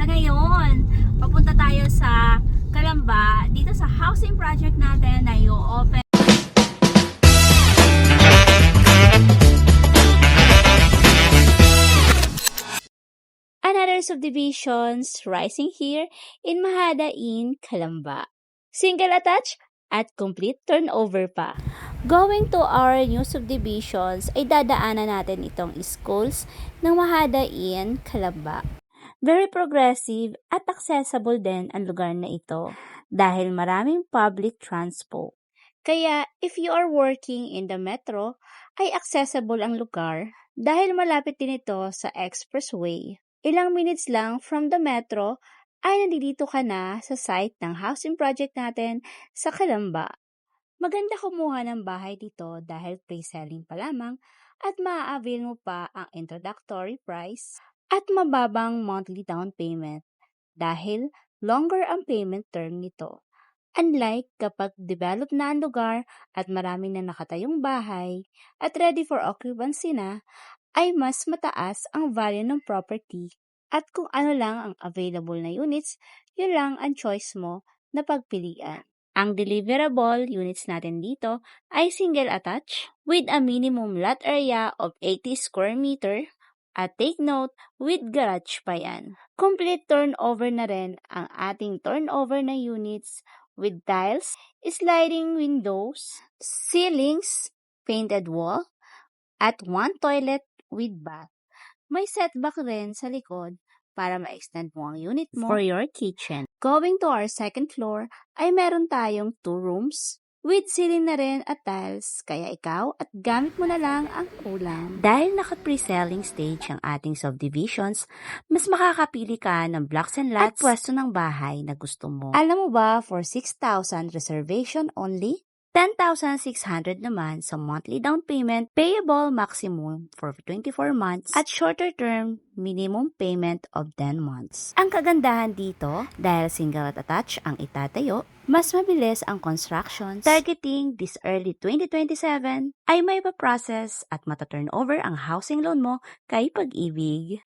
Ngayon, papunta tayo sa Calamba, dito sa housing project natin na i-open. Another subdivisions rising here in Mahada in Calamba. Single attached at complete turnover pa. Going to our new subdivisions ay dadaanan natin itong schools ng Mahada in Calamba. Very progressive at accessible din ang lugar na ito dahil maraming public transport. Kaya if you are working in the metro, ay accessible ang lugar dahil malapit din ito sa expressway. Ilang minutes lang from the metro ay nandito ka na sa site ng housing project natin sa Calamba. Maganda kumuha ng bahay dito dahil pre-selling pa lamang at maa-avail mo pa ang introductory price at mababang monthly down payment dahil longer ang payment term nito. Unlike kapag developed na ang lugar at marami na nakatayong bahay at ready for occupancy na, ay mas mataas ang value ng property at kung ano lang ang available na units, yun lang ang choice mo na pagpilian. Ang deliverable units natin dito ay single attached with a minimum lot area of 80 square meter at take note with garage pa yan. Complete turnover na rin ang ating turnover na units with tiles, sliding windows, ceilings, painted wall, at one toilet with bath. May setback rin sa likod para ma-extend mo ang unit mo for your kitchen. Going to our second floor ay meron tayong 2 rooms with ceiling na rin at tiles, kaya ikaw at gamit mo na lang ang kulang. Dahil naka-pre-selling stage ang ating subdivisions, mas makakapili ka ng blocks and lots at pwesto ng bahay na gusto mo. Alam mo ba, for 6,000 reservation only, 10,600 naman sa monthly down payment, payable maximum for 24 months at shorter term minimum payment of 10 months. Ang kagandahan dito, dahil single at attached ang itatayo, mas mabilis ang constructions. Targeting this early 2027 ay may pa-process at mata-turnover ang housing loan mo kay Pag-ibig.